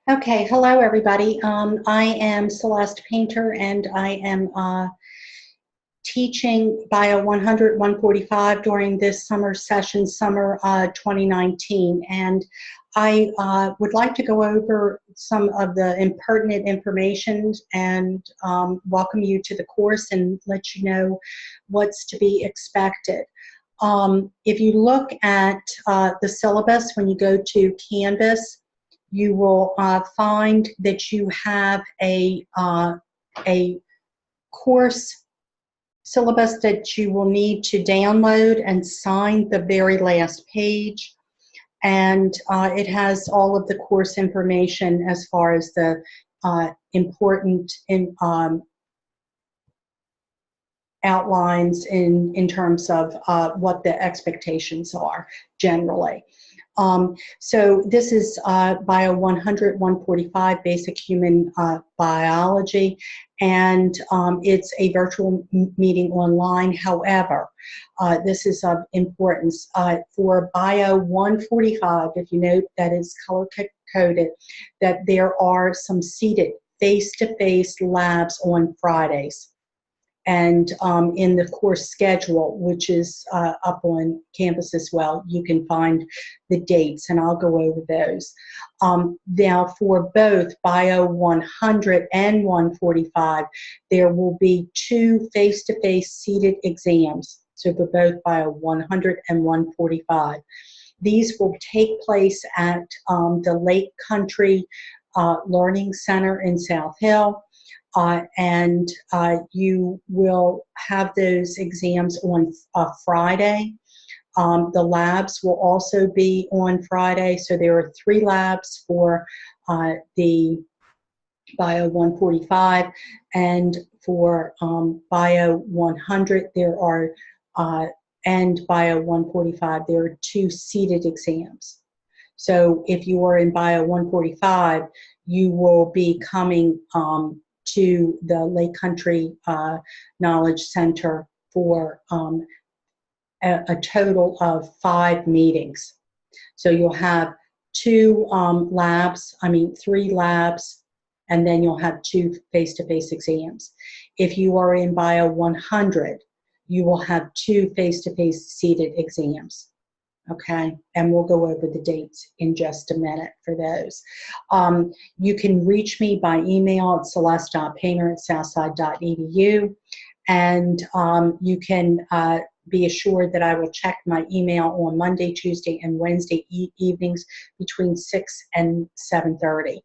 Okay, hello everybody. I am Celeste Painter and I am teaching Bio 100, 145 during this summer session, summer 2019. And I would like to go over some of the impertinent information and welcome you to the course and let you know what's to be expected. If you look at the syllabus when you go to Canvas, you will find that you have a course syllabus that you will need to download and sign the very last page. And it has all of the course information as far as the important outlines in terms of what the expectations are generally. So this is Bio 100, 145, Basic Human Biology, and it's a virtual meeting online. However, this is of importance. For Bio 145, if you note that is color-coded, that there are some seated face-to-face labs on Fridays. And in the course schedule, which is up on Canvas as well, you can find the dates, and I'll go over those. Now, for both Bio 100 and 145, there will be 2 face-to-face seated exams, so for both Bio 100 and 145. These will take place at the Lake Country Learning Center in South Hill. And you will have those exams on Friday. The labs will also be on Friday. So there are 3 labs for the Bio 145, and for Bio 100 there are, and Bio 145, there are 2 seated exams. So if you are in Bio 145, you will be coming to the Lake Country Knowledge Center for a total of 5 meetings. So you'll have 3 labs, and then you'll have 2 face-to-face exams. If you are in Bio 100, you will have 2 face-to-face seated exams. Okay, and we'll go over the dates in just a minute for those. You can reach me by email at celeste.painter@southside.edu, and you can be assured that I will check my email on Monday, Tuesday, and Wednesday evenings between 6 and 7:30.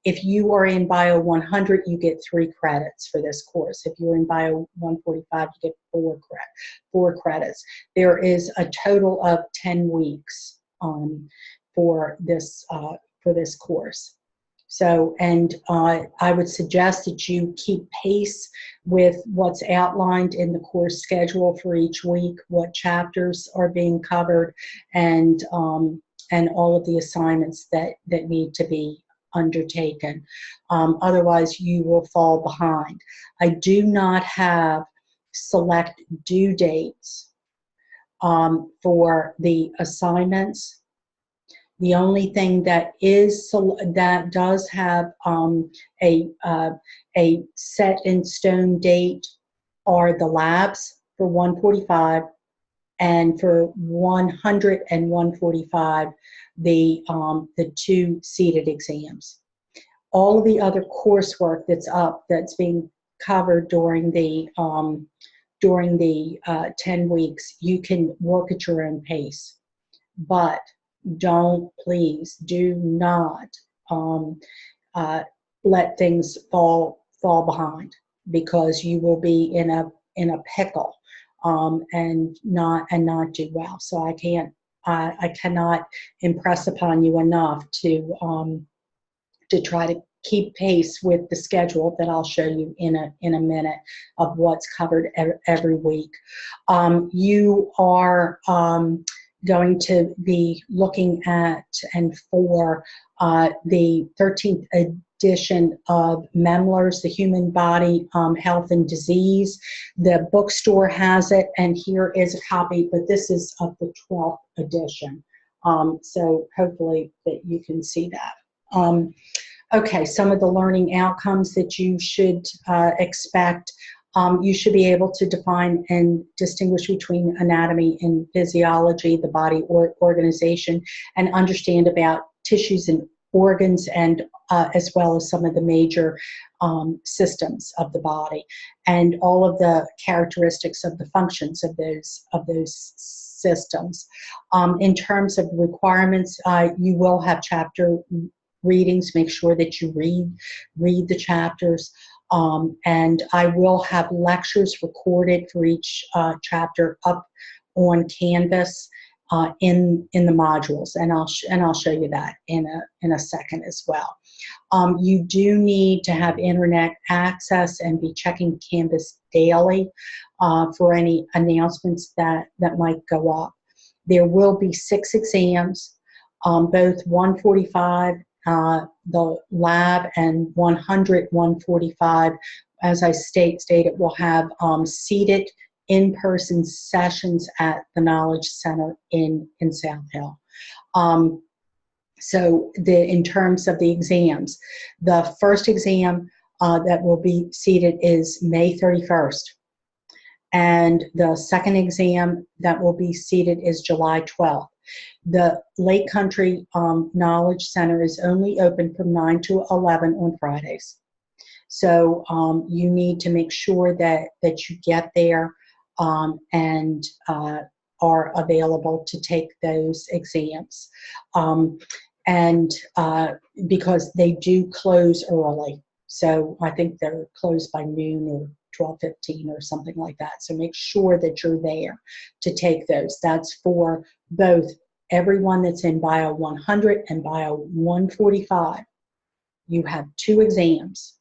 If you are in Bio 100, you get 3 credits for this course. If you're in Bio 145, you get 4 credits. There is a total of 10 weeks for this course. So, and I would suggest that you keep pace with what's outlined in the course schedule for each week, what chapters are being covered, and all of the assignments that need to be undertaken. Otherwise, you will fall behind. I do not have select due dates for the assignments. The only thing that does have a set in stone date are the labs for 145, and for 100 and 145, the 2 seated exams. All of the other coursework that's being covered during the 10 weeks, you can work at your own pace. But please do not let things fall behind, because you will be in a pickle and not do well. So I cannot impress upon you enough to try to keep pace with the schedule that I'll show you in a minute of what's covered every week. You are going to be looking at and for the 13th edition of Memler's The Human Body, Health and Disease. The bookstore has it, and here is a copy, but this is of the 12th edition. So hopefully that you can see that. Okay, some of the learning outcomes that you should expect. You should be able to define and distinguish between anatomy and physiology, the body organization, and understand about tissues and organs, and as well as some of the major systems of the body, and all of the characteristics of the functions of those systems. In terms of requirements, you will have chapter readings. Make sure that you read the chapters. And I will have lectures recorded for each chapter up on Canvas in the modules, and I'll show you that in a second as well. You do need to have internet access and be checking Canvas daily for any announcements that might go up. There will be 6 exams, both 145, the lab, and 100, 145. As I stated, we'll have seated in-person sessions at the Knowledge Center in South Hill. So in terms of the exams, the first exam that will be seated is May 31st. And the second exam that will be seated is July 12th. The Lake Country Knowledge Center is only open from 9 to 11 on Fridays. So you need to make sure that you get there and are available to take those exams. Because they do close early. So I think they're closed by noon or 12:15 or something like that. So make sure that you're there to take those. That's for both everyone that's in Bio 100 and Bio 145. You have 2 exams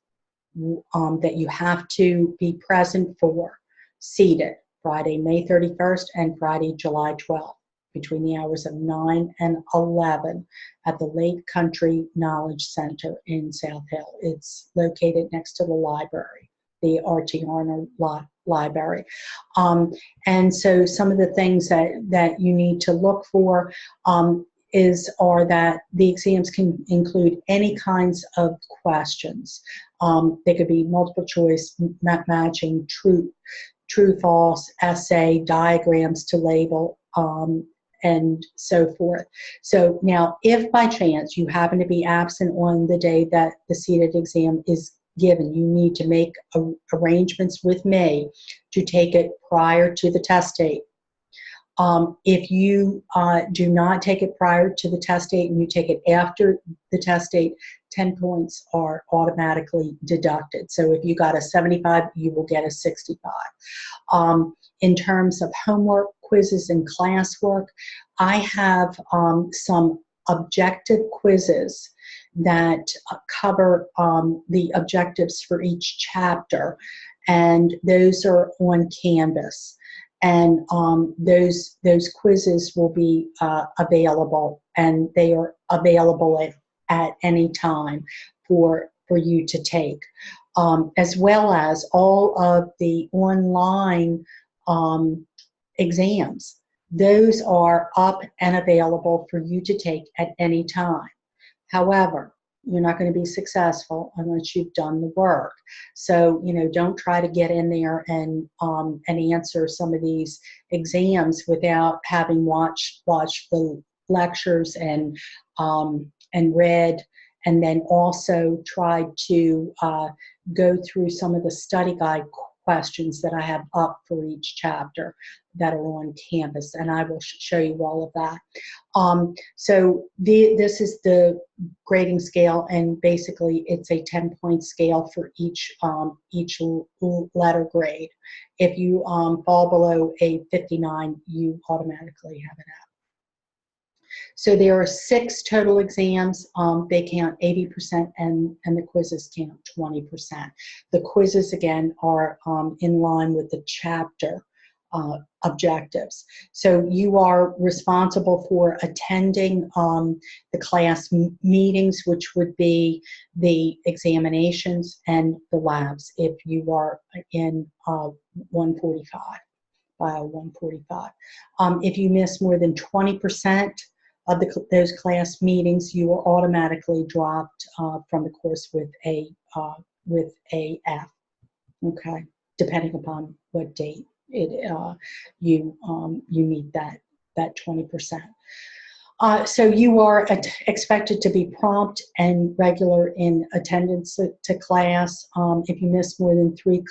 that you have to be present for, seated, Friday, May 31st and Friday, July 12th, between the hours of 9 and 11 at the Lake Country Knowledge Center in South Hill. It's located next to the library, the R.T. Arnold Library. And so some of the things that you need to look for are that the exams can include any kinds of questions. They could be multiple choice, matching, true, false, essay, diagrams to label, and so forth. So now, if by chance you happen to be absent on the day that the seated exam is given, you need to make arrangements with me to take it prior to the test date. If you do not take it prior to the test date and you take it after the test date, 10 points are automatically deducted. So if you got a 75, you will get a 65. In terms of homework, quizzes, and classwork, I have some objective quizzes that cover the objectives for each chapter, and those are on Canvas. And those quizzes will be available, and they are available at any time for you to take, as well as all of the online exams. Those are up and available for you to take at any time. However, you're not going to be successful unless you've done the work. So, don't try to get in there and answer some of these exams without having watched the lectures and read, and then also try to go through some of the study guide questions that I have up for each chapter that are on Canvas, and I will show you all of that. So this is the grading scale, and basically it's a 10-point scale for each letter grade. If you fall below a 59, you automatically have an F. So there are 6 total exams. They count 80%, and the quizzes count 20%. The quizzes, again, are in line with the chapter objectives. So you are responsible for attending the class meetings, which would be the examinations and the labs if you are in 145, Bio 145. If you miss more than 20% those class meetings, you are automatically dropped from the course with a F. Okay, depending upon what date you meet that 20%. So you are expected to be prompt and regular in attendance to class. If you miss more than 3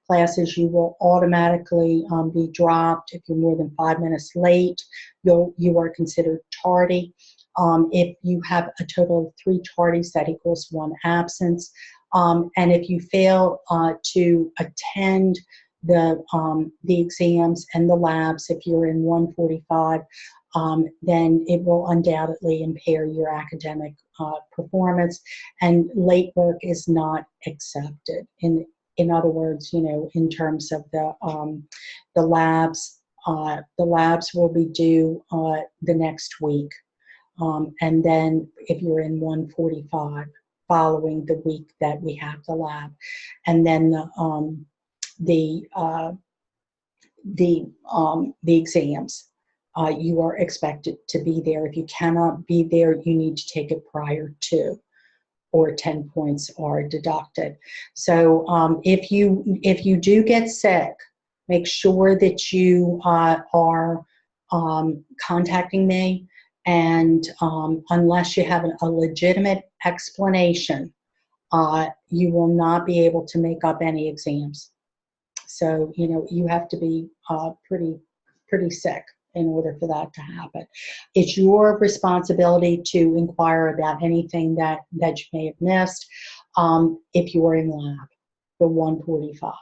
classes, you will automatically be dropped. If you're more than 5 minutes late, you are considered tardy. If you have a total of 3 tardies, that equals 1 absence. And if you fail to attend the exams and the labs, if you're in 145, then it will undoubtedly impair your academic performance, and late work is not accepted. In other words, in terms of the labs will be due the next week, and then if you're in 145, following the week that we have the lab, and then the exams. You are expected to be there. If you cannot be there, you need to take it prior to, or 10 points are deducted. So if you do get sick, make sure that you are contacting me, and unless you have a legitimate explanation, you will not be able to make up any exams. So you have to be pretty sick in order for that to happen. It's your responsibility to inquire about anything that you may have missed if you are in lab for 145.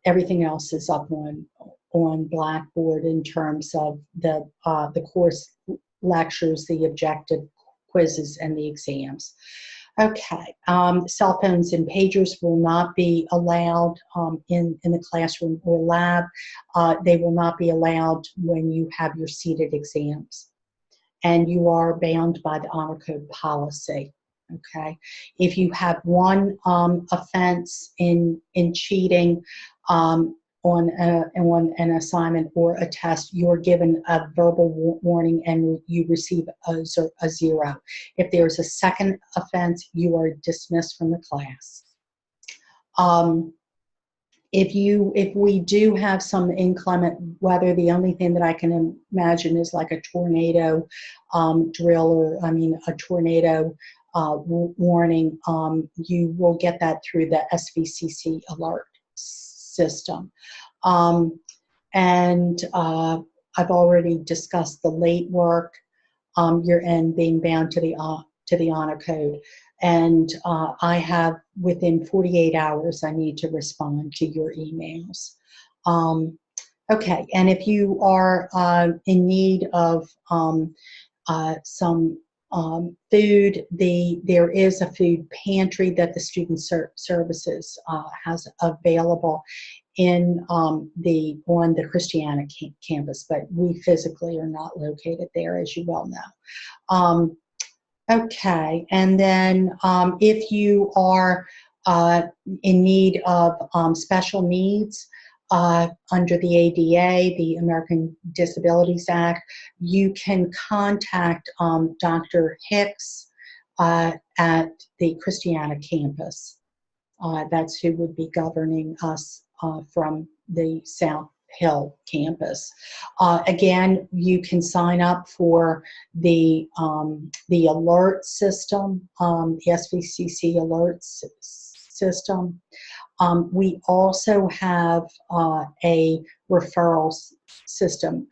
Everything else is up on Blackboard in terms of the course lectures, the objective quizzes, and the exams. Okay, cell phones and pagers will not be allowed in the classroom or lab. They will not be allowed when you have your seated exams. And you are bound by the honor code policy. Okay, if you have one offense in cheating on an assignment or a test, you're given a verbal warning and you receive a 0. If there's a second offense, you are dismissed from the class. If we do have some inclement weather, the only thing that I can imagine is like a tornado drill, or a tornado warning. You will get that through the SVCC alert system. And I've already discussed the late work, and being bound to the honor code. And I have, within 48 hours, I need to respond to your emails. Okay, and if you are in need of some food, there is a food pantry that the Student Services has available on the Christiana campus, but we physically are not located there, as you well know. Okay, and then if you are in need of special needs under the ADA, the American Disabilities Act, you can contact Dr. Hicks at the Christiana campus. That's who would be governing us from the South Hill campus. Again, you can sign up for the alert system, the SVCC alert system. We also have a referral system,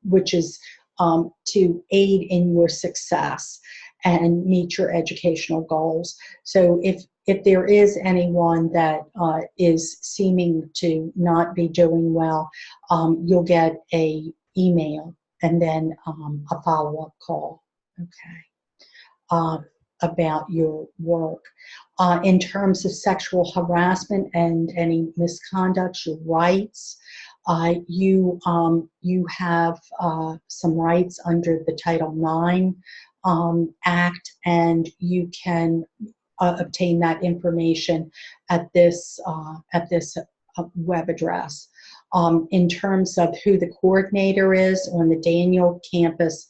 which is to aid in your success and meet your educational goals. So if there is anyone that is seeming to not be doing well, you'll get an email and then a follow-up call, okay, about your work. In terms of sexual harassment and any misconduct, your rights, you have some rights under the Title IX Act, and you can obtain that information at this web address. In terms of who the coordinator is on the Daniel campus,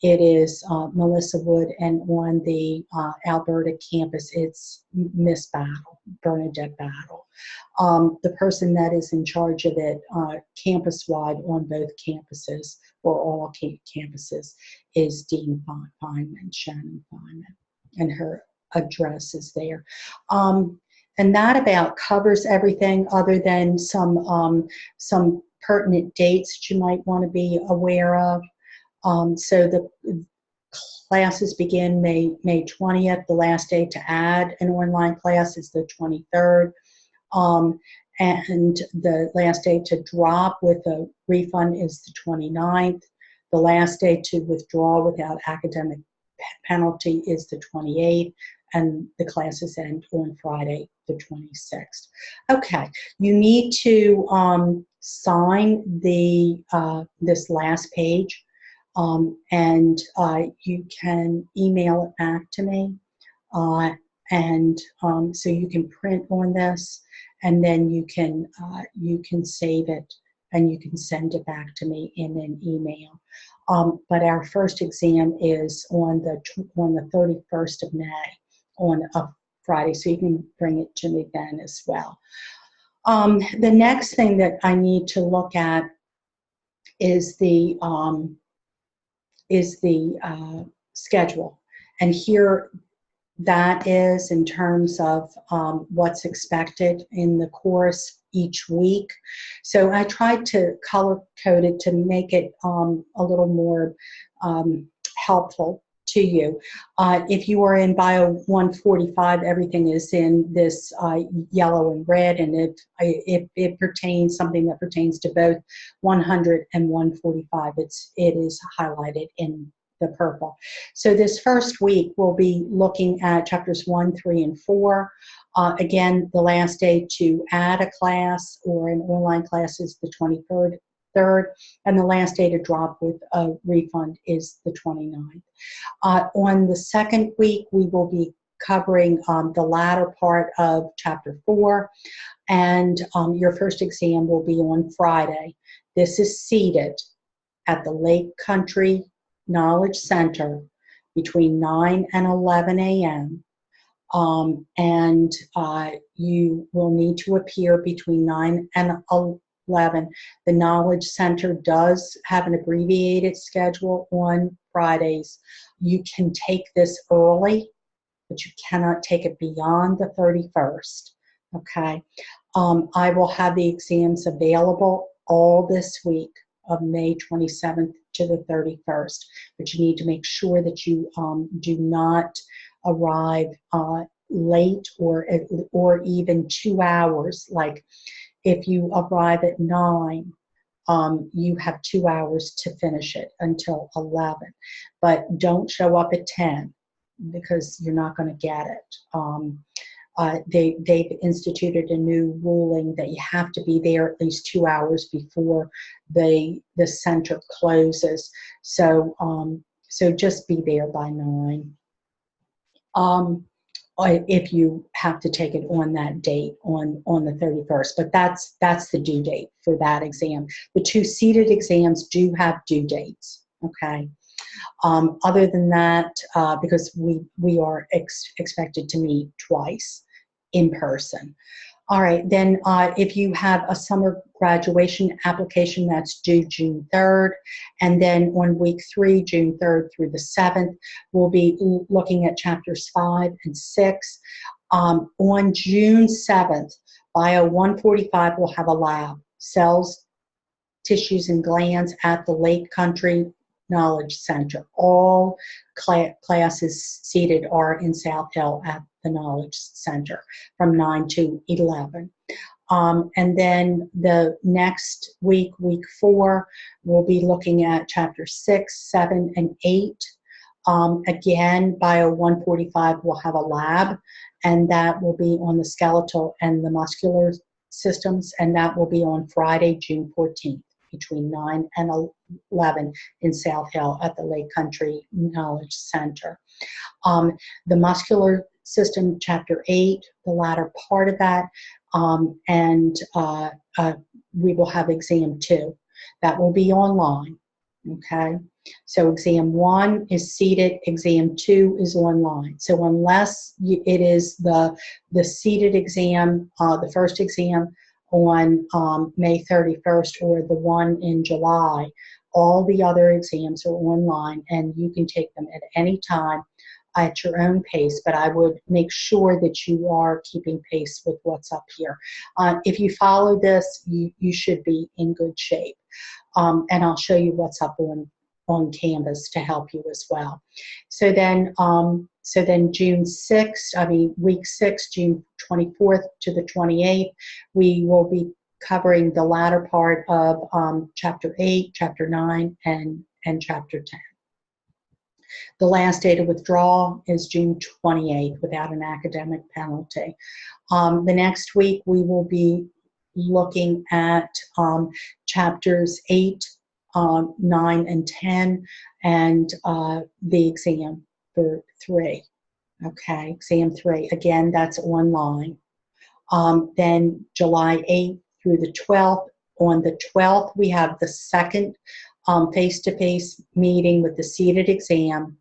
it is Melissa Wood, and on the Alberta campus, it's Miss Battle, Bernadette Battle. The person that is in charge of it campus-wide on both campuses, or all campuses, is Dean Feynman, Shannon Feynman, and her address is there. And that about covers everything, other than some pertinent dates that you might want to be aware of. So the classes begin May 20th. The last day to add an online class is the 23rd. And the last day to drop with a refund is the 29th. The last day to withdraw without academic penalty is the 28th. And the classes end on Friday, the 26th. Okay, you need to sign the this last page, and you can email it back to me, and so you can print on this, and then you can save it and you can send it back to me in an email. But our first exam is on the 31st of May. On a Friday, so you can bring it to me then as well. The next thing that I need to look at is the schedule, and here that is in terms of what's expected in the course each week. So I tried to color code it to make it a little more helpful to you. If you are in Bio 145, everything is in this yellow and red, and it pertains, something that pertains to both 100 and 145. It is highlighted in the purple. So this first week we'll be looking at chapters 1, 3, and 4. Again, the last day to add a class or an online class is the 23rd. And the last day to drop with a refund is the 29th. On the second week, we will be covering the latter part of chapter 4, and your first exam will be on Friday. This is seated at the Lake Country Knowledge Center between 9 and 11 a.m. And you will need to appear between 9 and 11. The Knowledge Center does have an abbreviated schedule on Fridays. You can take this early, but you cannot take it beyond the 31st. Okay. I will have the exams available all this week of May 27th to the 31st, but you need to make sure that you do not arrive late or even 2 hours. Like if you arrive at 9, you have 2 hours to finish it until 11. But don't show up at 10 because you're not going to get it. They've instituted a new ruling that you have to be there at least 2 hours before the center closes. So so just be there by 9. If you have to take it on that date on the 31st, but that's the due date for that exam. The 2 seated exams do have due dates. Okay. Other than that, because we are expected to meet twice in person. All right, then if you have a summer graduation application, that's due June 3rd. And then on week 3, June 3rd through the 7th, we'll be looking at chapters 5 and 6. On June 7th, Bio 145 will have a lab, cells, tissues, and glands at the Lake Country Knowledge Center. All classes seated are in South Hill at the Knowledge Center from 9 to 11. And then the next week, week 4, we'll be looking at chapter 6, 7, and 8. Again, Bio 145 will have a lab, and that will be on the skeletal and the muscular systems, and that will be on Friday, June 14th. Between 9 and 11 in South Hill at the Lake Country Knowledge Center. The muscular system, chapter 8, the latter part of that, and we will have exam 2. That will be online, okay? So exam 1 is seated, exam 2 is online. So unless it is the seated exam, the first exam on May 31st or the one in July, all the other exams are online and you can take them at any time at your own pace, but I would make sure that you are keeping pace with what's up here. If you follow this, you should be in good shape. And I'll show you what's up on Canvas to help you as well. So then June 6th, week 6, June 24th to the 28th, we will be covering the latter part of Chapter 8, Chapter 9, and Chapter 10. The last day to withdraw is June 28th without an academic penalty. The next week we will be looking at Chapters 8, 9, and 10, and the exam for 3. Okay, exam 3. Again, that's online. Then July 8th through the 12th. On the 12th, we have the second face-to-face meeting with the seated exam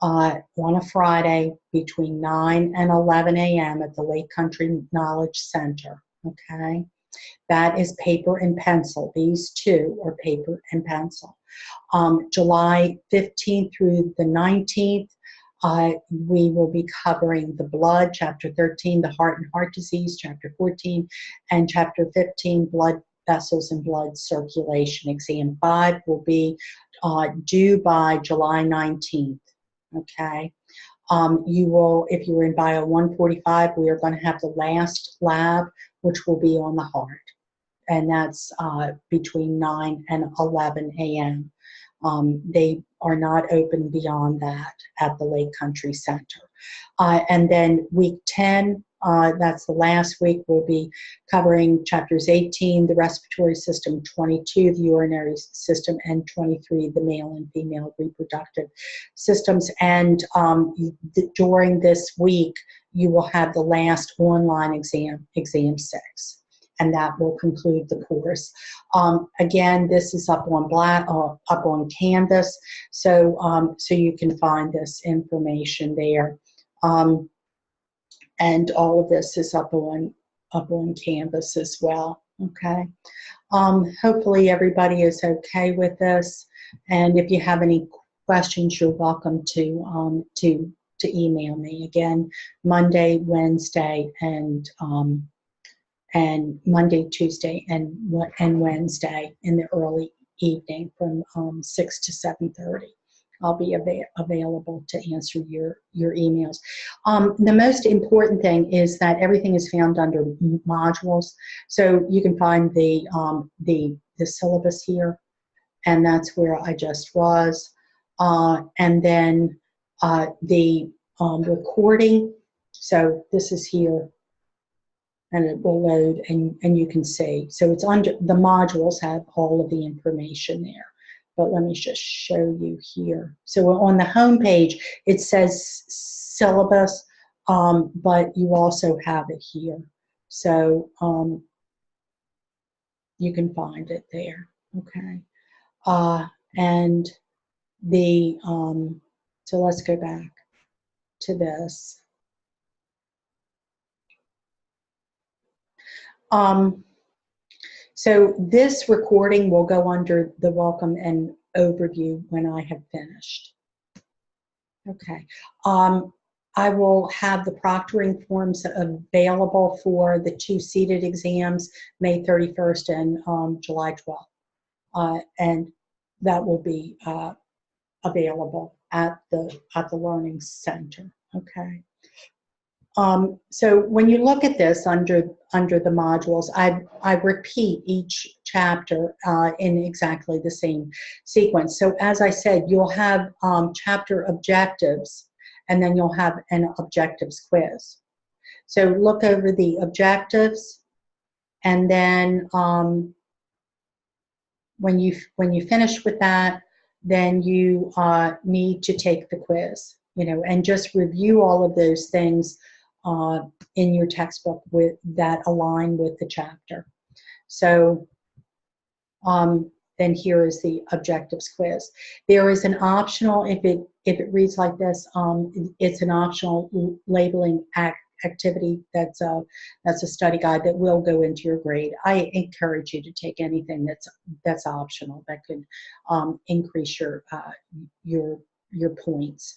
on a Friday between 9 and 11 a.m. at the Lake Country Knowledge Center. Okay, that is paper and pencil. These two are paper and pencil. July 15th through the 19th, we will be covering the blood, Chapter 13, the heart and heart disease, Chapter 14, and Chapter 15, blood vessels and blood circulation. Exam 5 will be due by July 19th. Okay. You will, if you're in Bio 145, we are going to have the last lab, which will be on the heart, and that's between 9 and 11 a.m. They are not open beyond that at the Lake Country Center. And then week 10, that's the last week, we'll be covering Chapters 18, the respiratory system, 22, the urinary system, and 23, the male and female reproductive systems. And during this week, you will have the last online exam, exam 6. And that will conclude the course. Again, this is up on Canvas, so you can find this information there, and all of this is up on Canvas as well. Okay. Hopefully everybody is okay with this, and if you have any questions, you're welcome to email me. Again, Monday, Wednesday, and Monday, Tuesday, and Wednesday in the early evening from 6 to 7:30. I'll be available to answer your emails. The most important thing is that everything is found under modules, so you can find the syllabus here, and that's where I just was, and then the recording. So this is here, and it will load, and you can see. So it's under, the modules have all of the information there. But let me just show you here. So on the home page, it says syllabus, but you also have it here. So you can find it there, okay? And the, so let's go back to this. So this recording will go under the welcome and overview when I have finished. Okay. I will have the proctoring forms available for the 2 seated exams, May 31st and July 12th. And that will be available at the Learning Center. Okay. So when you look at this under the modules, I repeat each chapter in exactly the same sequence. So as I said, you'll have chapter objectives, and then you'll have an objectives quiz. So look over the objectives, and then when you finish with that, then you need to take the quiz, and just review all of those things in your textbook that align with the chapter. So then here is the objectives quiz. There is an optional, if it reads like this, it's an optional labeling activity that's a study guide that will go into your grade. I encourage you to take anything that's optional that could increase your points.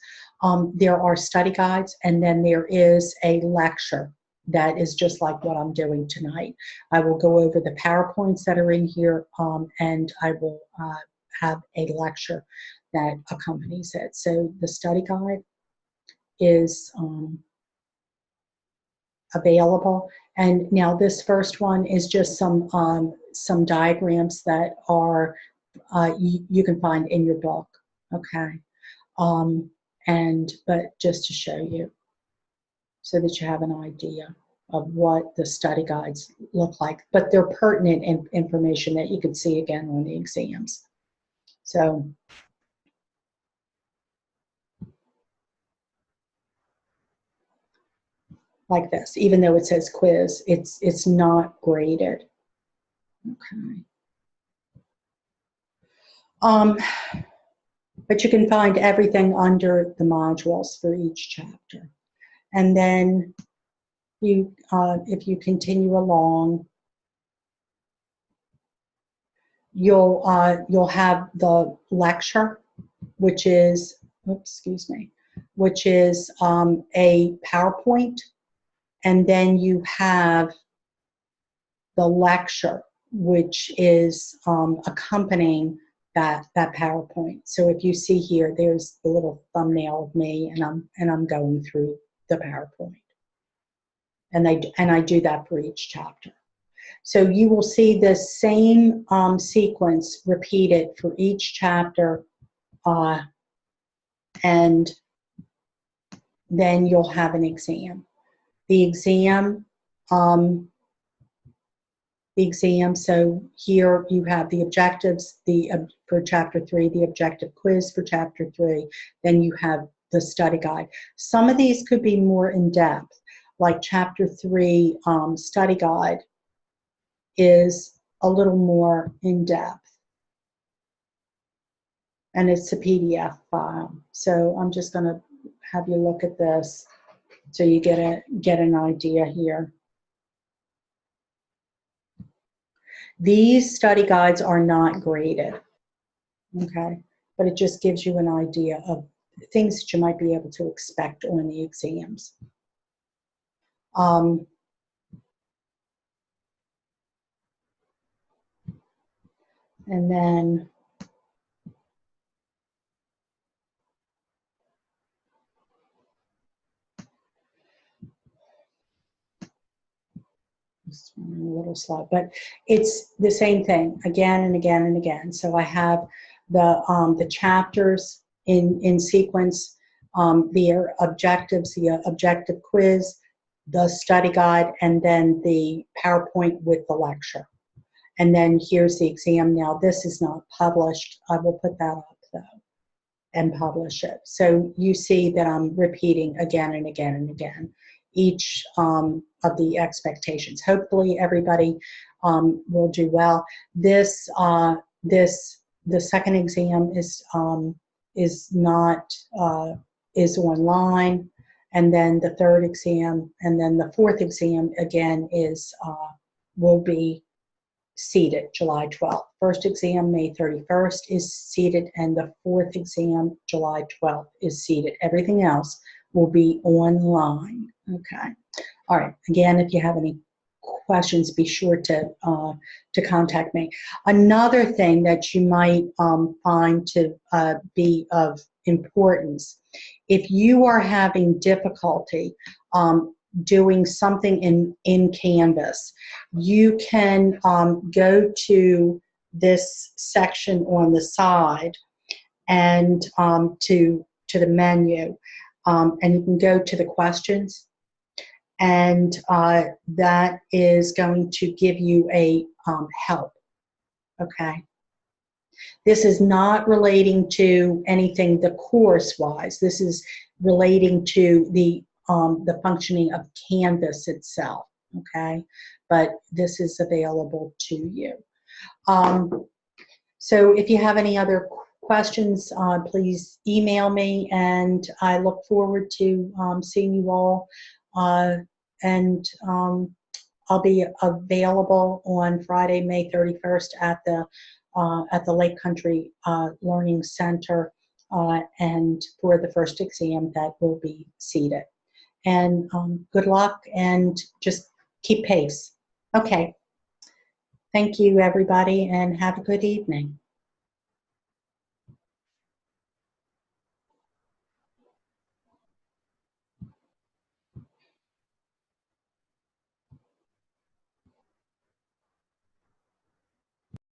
There are study guides, and then there is a lecture that is just like what I'm doing tonight. I will go over the PowerPoints that are in here, and I will have a lecture that accompanies it. So the study guide is available. And now this first one is just some diagrams that are you can find in your book, okay? But just to show you, so that you have an idea of what the study guides look like. But they're pertinent information that you can see again on the exams. So, like this, even though it says quiz, it's not graded. Okay. But you can find everything under the modules for each chapter. And then you, if you continue along, you'll have the lecture, which is, oops, excuse me, which is a PowerPoint, and then you have the lecture, which is accompanying that PowerPoint. So if you see here, there's the little thumbnail of me, and I'm going through the PowerPoint, and I do that for each chapter. So you will see the same sequence repeated for each chapter, and then you'll have an exam. The exam, so here you have the objectives for chapter 3, the objective quiz for chapter 3, then you have the study guide. Some of these could be more in depth, like chapter 3 study guide is a little more in depth, and it's a PDF file. So I'm just going to have you look at this so you get an idea here. These study guides are not graded, okay? But it just gives you an idea of things that you might be able to expect on the exams. And then it's running a little slow, but it's the same thing again and again and again. So I have the chapters in sequence, the objectives, the objective quiz, the study guide, and then the PowerPoint with the lecture. And then here's the exam. Now this is not published. I will put that up though and publish it. So you see that I'm repeating again and again and again each of the expectations. Hopefully everybody will do well. The second exam is online, and then the third exam, and then the fourth exam again will be seated July 12th. First exam, May 31st, is seated, and the fourth exam, July 12th, is seated. Everything else will be online. Okay. All right. Again, if you have any questions, be sure to contact me. Another thing that you might find to be of importance, if you are having difficulty doing something in Canvas, you can go to this section on the side and to the menu, and you can go to the questions, and that is going to give you a help. Okay. This is not relating to anything the course-wise. This is relating to the functioning of Canvas itself, okay? But this is available to you. So if you have any other questions, please email me, and I look forward to seeing you all. And I'll be available on Friday, May 31st at the Lake Country Learning Center, and for the first exam that will be seated. And good luck, and just keep pace. Okay. Thank you, everybody, and have a good evening.